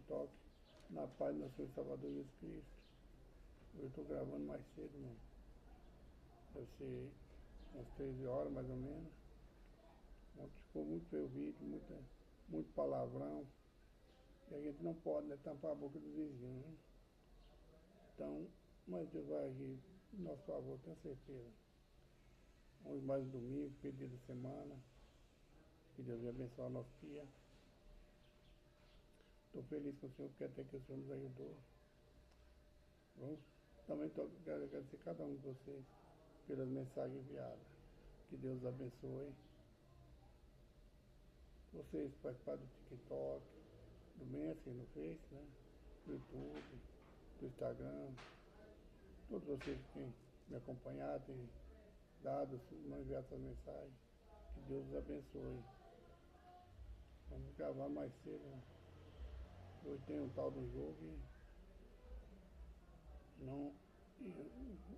TikTok, na paz do nosso Salvador Jesus Cristo. Eu estou gravando mais cedo, mano. Deve ser umas 13 horas mais ou menos. Ontem ficou muito feio o vídeo, muito palavrão. E a gente não pode, né, tampar a boca dos vizinhos, né? Então, mas Deus vai agir em nosso favor, tenho certeza. Vamos mais um domingo, pedido da semana. Que Deus venha abençoar o nosso dia. Estou feliz com o Senhor, porque até que o Senhor nos ajudou. Vamos, também quero agradecer a cada um de vocês pelas mensagens enviadas. Que Deus abençoe. Vocês participaram do TikTok, do Messenger, no Face, né? Do YouTube, do Instagram. Todos vocês que têm me acompanhado, têm dado, não enviado essas mensagens. Que Deus os abençoe. Vamos gravar mais cedo, né? Hoje tem um tal do jogo e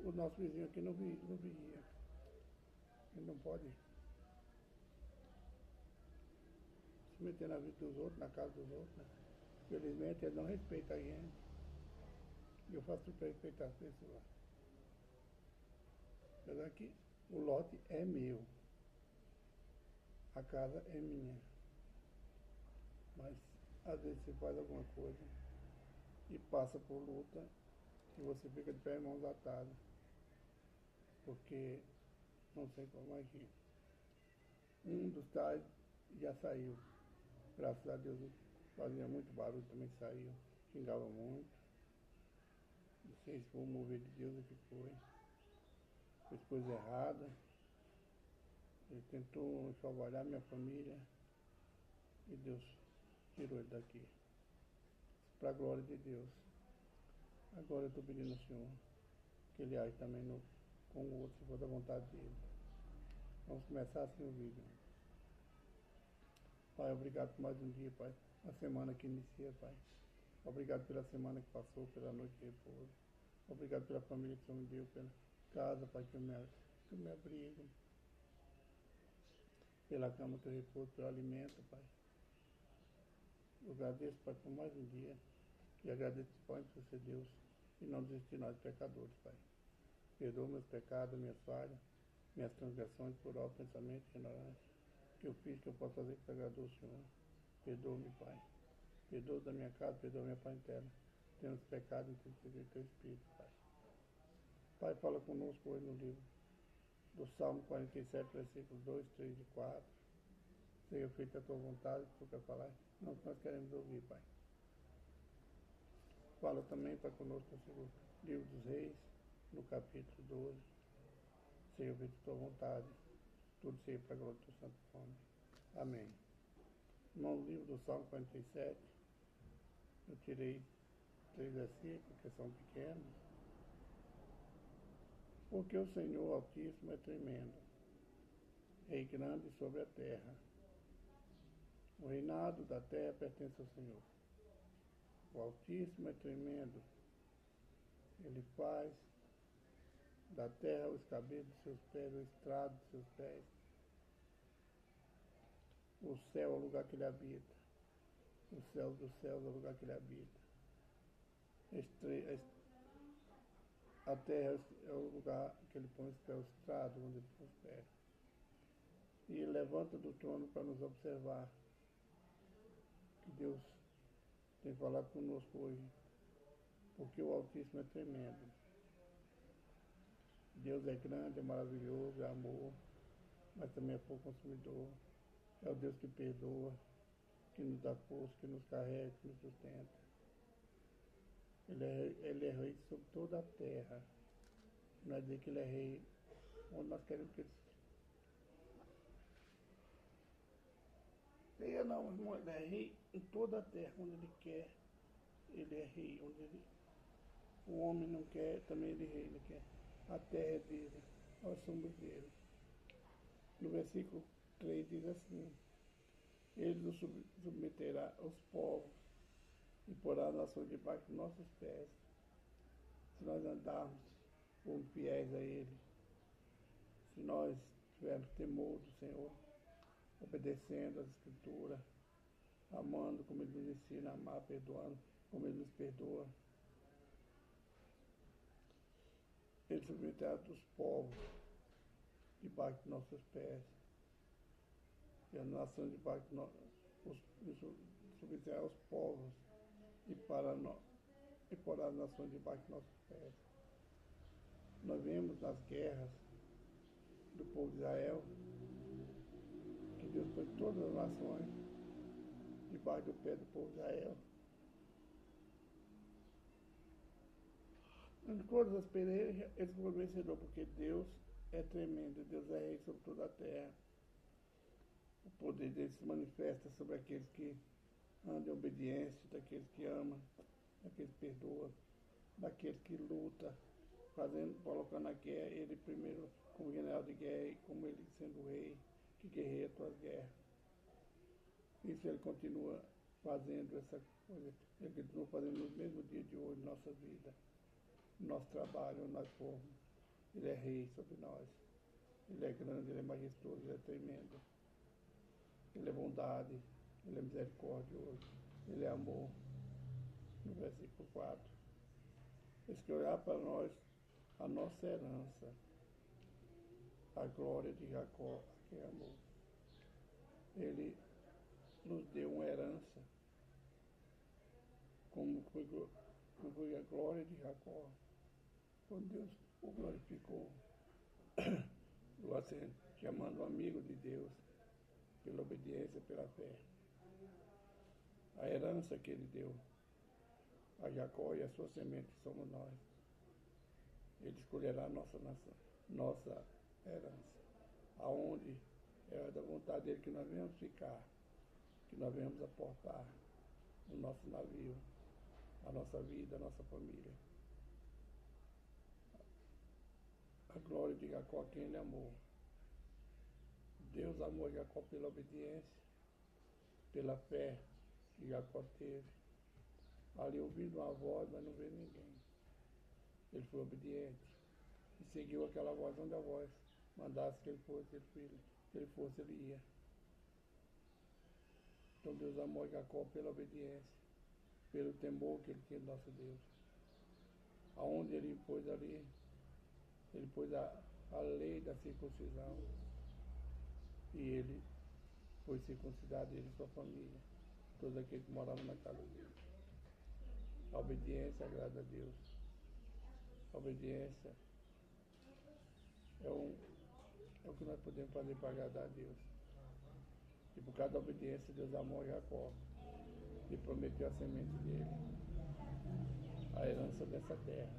o nosso vizinho aqui não vigia. Ele não pode se meter na vida dos outros, na casa dos outros, né? Felizmente ele não respeita a gente. E eu faço tudo para respeitar as pessoas. Apesar que o lote é meu. A casa é minha. Mas às vezes você faz alguma coisa e passa por luta e você fica de pé e mãos atadas. Porque não sei como agir. Um dos tais já saiu. Graças a Deus fazia muito barulho, também saiu. Xingava muito. Não sei se foi o mover de Deus o que foi. Fez coisa errada. Ele tentou enxovalhar minha família e Deus tirou ele daqui. Para a glória de Deus. Agora eu estou pedindo ao Senhor que ele age também com o outro, se for da vontade dele. Vamos começar assim o vídeo. Pai, obrigado por mais um dia, Pai. A semana que inicia, Pai. Obrigado pela semana que passou, pela noite de repouso. Obrigado pela família que o Senhor me deu, pela casa, Pai, que eu me abrigo. Pela cama que eu repouso, pelo alimento, Pai. Eu agradeço, Pai, por mais um dia. E agradeço, Pai, por ser Deus e não desistir de nós pecadores, Pai. Perdoa meus pecados, minhas falhas, minhas transgressões por alto pensamento e ignorância. Que eu fiz, que eu posso fazer que te agradou o Senhor. Perdoa-me, Pai. Perdoa da minha casa, perdoa minha parentela. Temos pecado em teu teu Espírito, Pai. Pai, fala conosco hoje no livro do Salmo 47, versículos 2, 3 e 4. Seja feita a tua vontade, que tu quer falar. Não que nós queremos ouvir, Pai. Fala também, Pai, conosco no livro dos Reis, no capítulo 12. Seja feita a tua vontade. Tudo seja para a glória do teu santo nome. Amém. No livro do Salmo 47, eu tirei 3 versículos, que são pequenos. Porque o Senhor Altíssimo é tremendo, Rei grande sobre a terra. O reinado da terra pertence ao Senhor. O Altíssimo é tremendo. Ele faz da terra os cabelos dos seus pés, o estrado dos seus pés. O céu é o lugar que ele habita. O céu dos céus é o lugar que ele habita. A terra é o lugar que ele põe os pés, o estrado onde ele põe os pés. E ele levanta do trono para nos observar. Que Deus tem falado conosco hoje. Porque o Altíssimo é tremendo. Deus é grande, é maravilhoso, é amor, mas também é fogo consumidor. É o Deus que perdoa, que nos dá força, que nos carrega, que nos sustenta. Ele é rei sobre toda a terra. Não é dizer que ele é rei onde nós queremos que ele seja. Não, irmão, ele é rei em toda a terra, onde ele quer. Ele é rei, o homem não quer, também ele é rei, ele quer. A terra é dele, nós somos dele. No versículo 3 diz assim: ele nos submeterá aos povos e porá a nação debaixo dos nossos pés. Se nós andarmos como fiéis a Ele, se nós tivermos temor do Senhor, obedecendo as Escrituras, amando como Ele nos ensina a amar, perdoando como Ele nos perdoa. Ele submeteu os povos debaixo de nossos pés, e as nações debaixo de submeteu os povos e pôr as nações debaixo de nossos pés. Nós vemos nas guerras do povo de Israel que Deus pôs todas as nações debaixo do pé do povo de Israel. Em todas as pelejas, eles foram vencedores, porque Deus é tremendo, Deus é rei sobre toda a terra. O poder dele se manifesta sobre aqueles que andam em obediência, daqueles que amam, daqueles que perdoam, daqueles que lutam, colocando a guerra, ele primeiro como general de guerra e como ele sendo rei, que guerreia as suas guerras. Isso ele continua fazendo essa coisa, ele continua fazendo nos mesmos dias de hoje, nossa vida, nosso trabalho, nós formos. Ele é rei sobre nós. Ele é grande, ele é majestoso, ele é tremendo. Ele é bondade, ele é misericordioso, ele é amor. No versículo 4. Esse que olhar para nós, a nossa herança, a glória de Jacó, que é amor. Ele nos deu uma herança, como foi a glória de Jacó, quando Deus o glorificou, assim, chamando o amigo de Deus, pela obediência, pela fé. A herança que ele deu a Jacó e a sua semente somos nós. Ele escolherá a nossa nação, nossa herança, aonde é da vontade dele que nós venhamos ficar, que nós venhamos aportar no nosso navio, a nossa vida, a nossa família. A glória de Jacó, quem ele amou. Deus amou Jacó pela obediência, pela fé que Jacó teve. Ali ouvindo uma voz, mas não veio ninguém. Ele foi obediente e seguiu aquela voz onde a voz mandasse que ele fosse, ele ia. Então Deus amou Jacó pela obediência, pelo temor que ele tinha do nosso Deus. Aonde ele pôs ali, ele pôs a lei da circuncisão, e ele foi circuncidado, ele e sua família, todos aqueles que moravam na casa dele. A obediência agrada a Deus. A obediência é o que nós podemos fazer para agradar a Deus. E por causa da obediência, Deus amou Jacó e prometeu a semente dele, a herança dessa terra.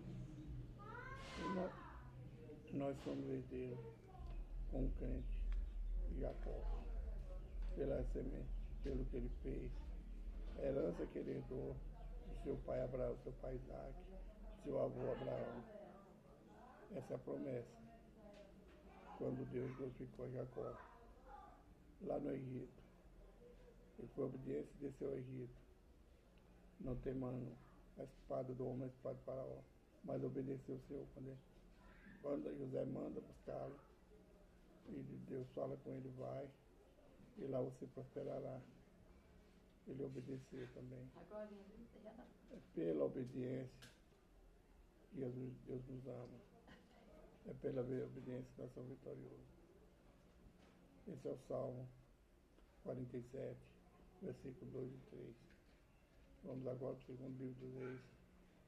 E nós somos herdeiros com o crente Jacó, pela semente, pelo que ele fez, a herança que ele herdou de seu pai Abraão, seu pai Isaac, seu avô Abraão. Essa é a promessa. Quando Deus glorificou Jacó, lá no Egito, ele foi obediente e desceu ao Egito, não temendo a espada do homem, a espada de Faraó, mas obedeceu o Senhor quando José manda buscá-lo, e Deus fala com ele, vai, e lá você prosperará. Ele obedeceu também. É pela obediência que Deus nos ama. É pela obediência que nós somos vitoriosos. Esse é o Salmo 47, versículo 2 e 3. Vamos agora para o segundo livro dos Reis,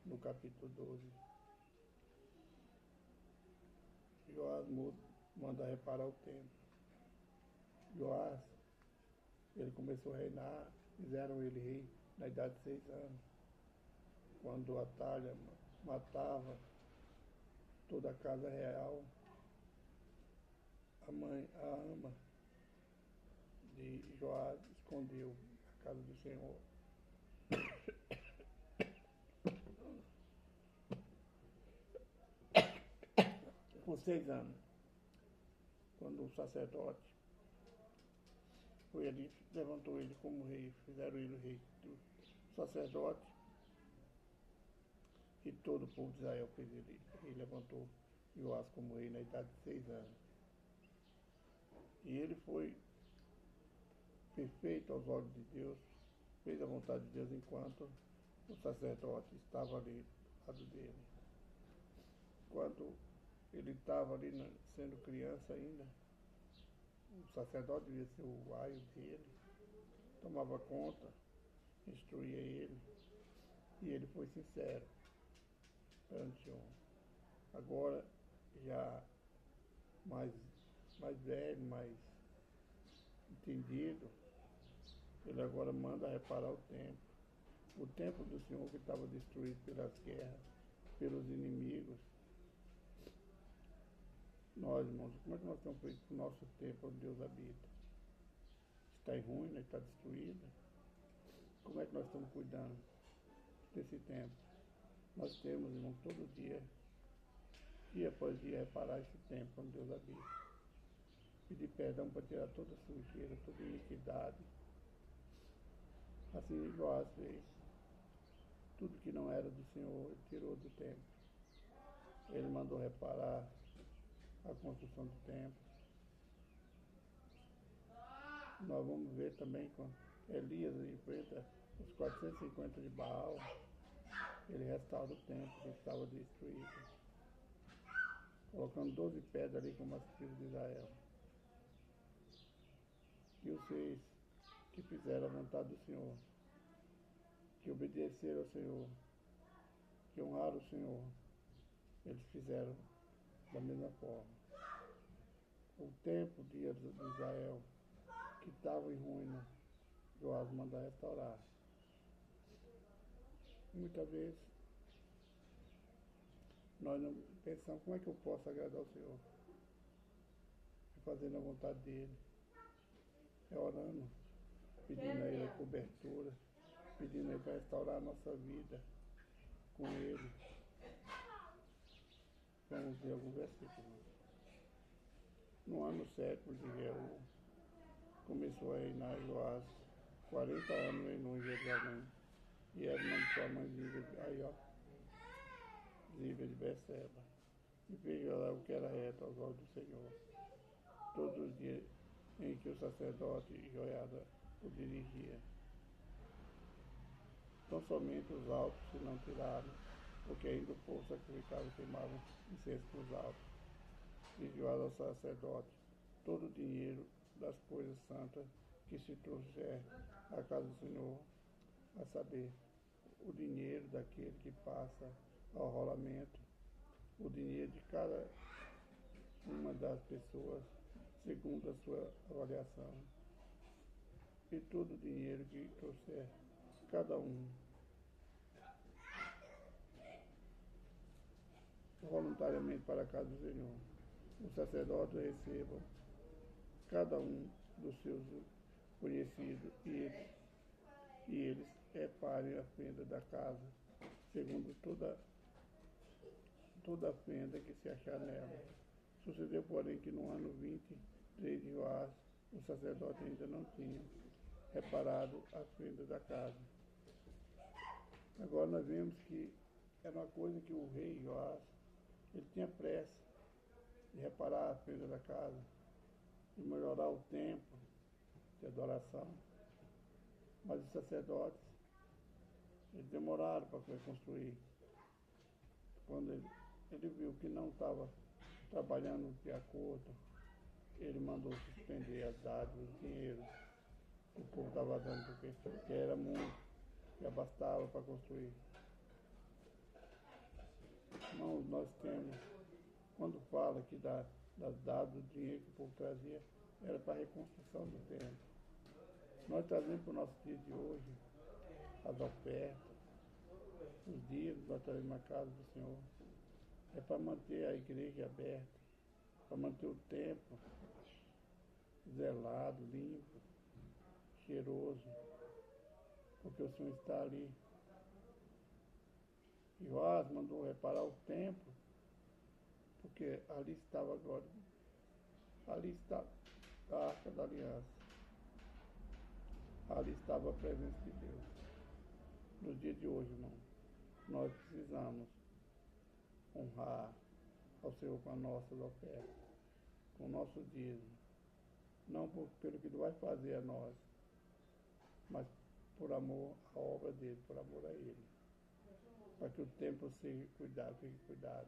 no capítulo 12. Joás manda reparar o templo. Joás, ele começou a reinar, fizeram ele rei na idade de 6 anos, quando Atalha matava toda a casa real. A ama de Joás escondeu a casa do Senhor. Com 6 anos, quando o sacerdote foi ali, levantou ele como rei, fizeram ele rei do sacerdote, e todo o povo de Israel fez ele. Ele levantou Joás como rei na idade de 6 anos. E ele foi perfeito aos olhos de Deus, fez a vontade de Deus enquanto o sacerdote estava ali ao lado dele. Quando ele estava ali sendo criança ainda, o sacerdote devia ser o aio dele, tomava conta, instruía ele, e ele foi sincero perante o homem. Agora, já mais velho, mais entendido, ele agora manda reparar o templo. O templo do Senhor que estava destruído pelas guerras, pelos inimigos. Nós, irmãos, como é que nós estamos feitos para o nosso templo onde Deus habita? Está em ruína, está destruído? Como é que nós estamos cuidando desse templo? Nós temos, irmão, todo dia após dia, reparar esse templo onde Deus habita. Pedir perdão para tirar toda a sujeira, toda a iniquidade. Assim, Joás fez. Tudo que não era do Senhor, ele tirou do templo. Ele mandou reparar a construção do templo. Nós vamos ver também quando Elias enfrenta os 450 de Baal, ele restaura o templo que estava destruído, colocando 12 pedras ali como as tribos de Israel. E os 6 que fizeram a vontade do Senhor, que obedeceram ao Senhor, que honraram o Senhor, eles fizeram da mesma forma. O templo de Israel, que estava em ruína, Joás manda restaurar. Muitas vezes nós não pensamos como é que eu posso agradar o Senhor. É fazendo a vontade dele, é orando, pedindo a ele a cobertura, pedindo a ele para restaurar a nossa vida com ele. Vamos ver algum versículo. No ano século de Jeú, começou a reinar Joás, 40 anos reinou em Jerusalém, e era o nome de sua mãe Zíbia de Beceba. E fez lá o que era reto aos olhos do Senhor, todos os dias em que o sacerdote Joiada o dirigia. Tão somente os altos se não tiraram, porque ainda o povo sacrificava e queimava incenso nos altos. Desviado ao sacerdote todo o dinheiro das coisas santas que se trouxer à casa do Senhor, a saber, o dinheiro daquele que passa ao rolamento, o dinheiro de cada uma das pessoas, segundo a sua avaliação, e todo o dinheiro que trouxer cada um voluntariamente para a casa do Senhor. Os sacerdotes recebam cada um dos seus conhecidos e eles reparem a fenda da casa, segundo toda a fenda que se achar nela. Sucedeu, porém, que no ano 23 de Joás, o sacerdote ainda não tinha reparado a fenda da casa. Agora nós vemos que era uma coisa que o rei Joás, ele tinha pressa de reparar a fenda da casa, de melhorar o templo de adoração. Mas os sacerdotes, eles demoraram para construir. Quando ele viu que não estava trabalhando de acordo, ele mandou suspender as dádivas, o dinheiro que o povo estava dando, porque era muito, já bastava para construir. Irmãos, nós temos, quando fala que das dádivas, o dinheiro que o povo trazia, era para a reconstrução do templo. Nós trazemos para o nosso dia de hoje as ofertas, os dias nós trazemos na casa do Senhor. É para manter a igreja aberta, para manter o templo zelado, limpo, cheiroso, porque o Senhor está ali. Joás mandou reparar o templo, porque ali estava a glória, ali está a Arca da Aliança, ali estava a presença de Deus. No dia de hoje, irmão, nós precisamos honrar ao Senhor com as nossas ofertas, com o nosso dízimo, não pelo que Ele vai fazer a nós, mas por amor à obra dele, por amor a ele. Para que o templo seja cuidado, fique cuidado.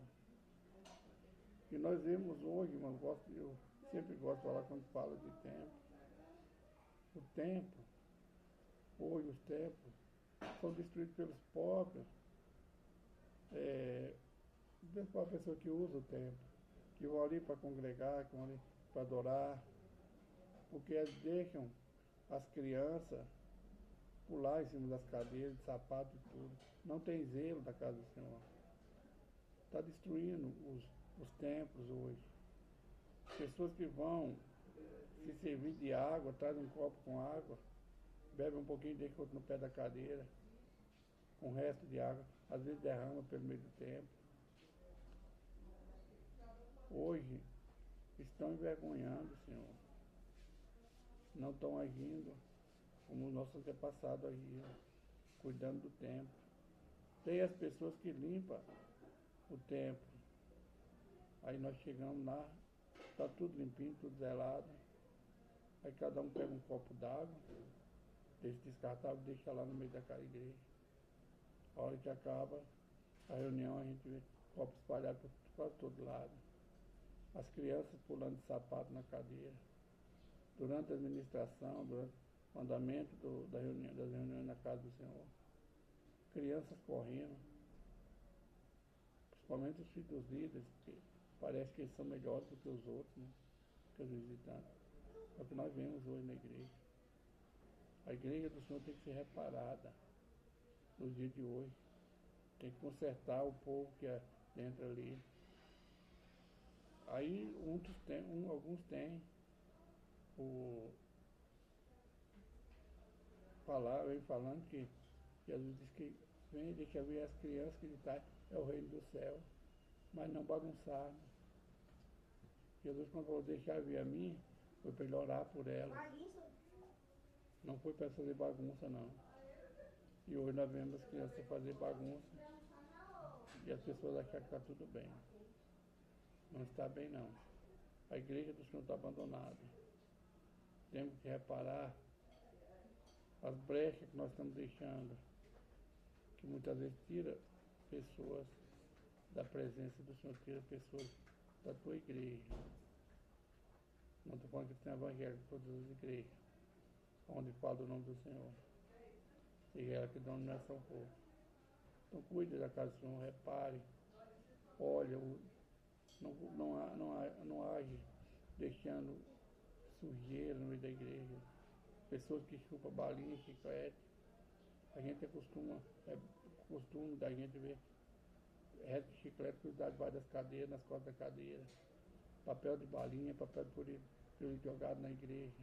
E nós vemos hoje, irmão, eu sempre gosto de falar quando falo de templo. O templo, hoje os templos, são destruídos pelos pobres, pela pessoa que usa o templo, que vão ali para congregar, que vão ali para adorar, porque eles deixam as crianças pular em cima das cadeiras, de sapato e tudo. Não tem zelo da casa do Senhor. Está destruindo os templos hoje. Pessoas que vão se servir de água, trazem um copo com água, bebem um pouquinho e deixam no pé da cadeira, com o resto de água, às vezes derrama pelo meio do templo. Hoje estão envergonhando o Senhor. Não estão agindo como os nossos antepassados agiam, cuidando do templo. Tem as pessoas que limpam o templo. Aí nós chegamos lá, está tudo limpinho, tudo zelado. Aí cada um pega um copo d'água, deixa descartável, deixa lá no meio daquela igreja. A hora que acaba a reunião, a gente vê copos espalhados por quase todo lado. As crianças pulando de sapato na cadeira. Durante a administração, durante o andamento das reuniões na casa do Senhor. Crianças correndo. Principalmente os filhos dos líderes, porque parece que eles são melhores do que os outros, né? Que os visitantes. É o que nós vemos hoje na igreja. A igreja do Senhor tem que ser reparada nos dias de hoje. Tem que consertar o povo que entra ali. Aí alguns têm vem falando que Jesus disse que vem deixa ver as crianças que está é o reino do céu, mas não bagunçar. Jesus, quando falou deixar vir a mim, foi para ele orar por ela. Não foi para fazer bagunça, não. E hoje nós vemos as crianças fazer bagunça e as pessoas acham que está tudo bem. Não está bem, não. A igreja do Senhor está abandonada. Temos que reparar as brechas que nós estamos deixando, que muitas vezes tira pessoas da presença do Senhor, tira pessoas da tua igreja. Não estou falando que tem evangelho em todas as igrejas, onde fala o nome do Senhor. Seja ela que denominação for. Então cuide da casa do Senhor, repare, olha, não age deixando sujeira no meio da igreja. Pessoas que chupam balinha, chiclete. A gente é costume da gente ver resto de chiclete cruzado debaixo das cadeiras, nas costas da cadeira. Papel de balinha, papel de pirulito jogado na igreja.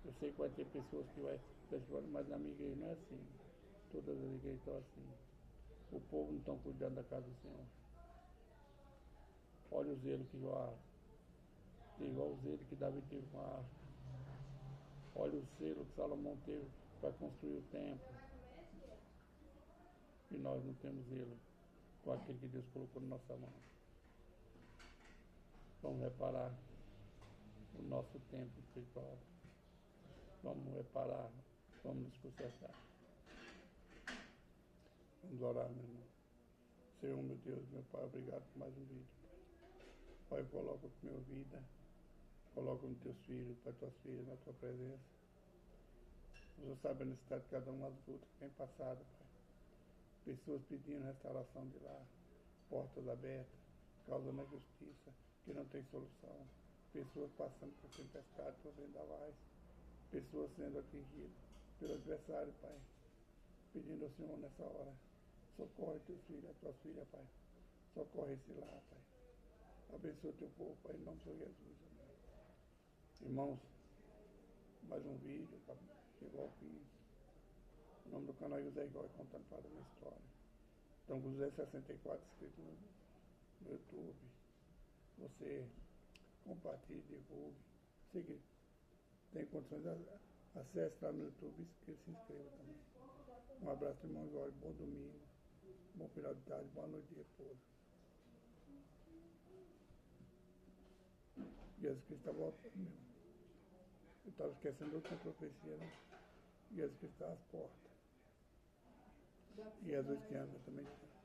Eu sei que vai ter pessoas que vai festival, mas na minha igreja não é assim. Todas as igrejas estão assim. O povo não está cuidando da casa do Senhor. Olha o zelo que Joás, igual o zelo que Davi teve com a arca. Olha o zelo que Salomão teve para construir o templo. E nós não temos zelo com aquele que Deus colocou na nossa mão. Vamos reparar o nosso templo espiritual. Vamos reparar, vamos nos consertar. Vamos orar, meu irmão. Senhor, meu Deus, meu Pai, obrigado por mais um vídeo. Pai, coloca a minha vida, coloca nos teus filhos, para tuas filhas, na tua presença. O Senhor sabe a necessidade de cada uma das lutas que tem passado, Pai. Pessoas pedindo restauração de lá, portas abertas, causando a justiça, que não tem solução. Pessoas passando por tempestade, por vendavais. Pessoas sendo atingidas pelo adversário, Pai. Pedindo ao Senhor nessa hora, socorre teus filhos, as tuas filhas, Pai. Socorre esse lar, Pai. Abençoa teu povo, Pai, em nome de Jesus. Amém. Irmãos, mais um vídeo, tá? Chegou ao fim. O nome do canal é José Igor, contando para a minha história. Então, com 264 inscritos no YouTube. Você compartilhe, divulgue. Seguir. Tem condições, acesse lá no YouTube e se inscreva também. Um abraço, irmão Jorge. Bom domingo. Bom final de tarde. Boa noite de repouso. Jesus Cristo está voltando, meu. Eu estava esquecendo outra profecia, né? e as que estão às portas. E as 8 crianças também tinham.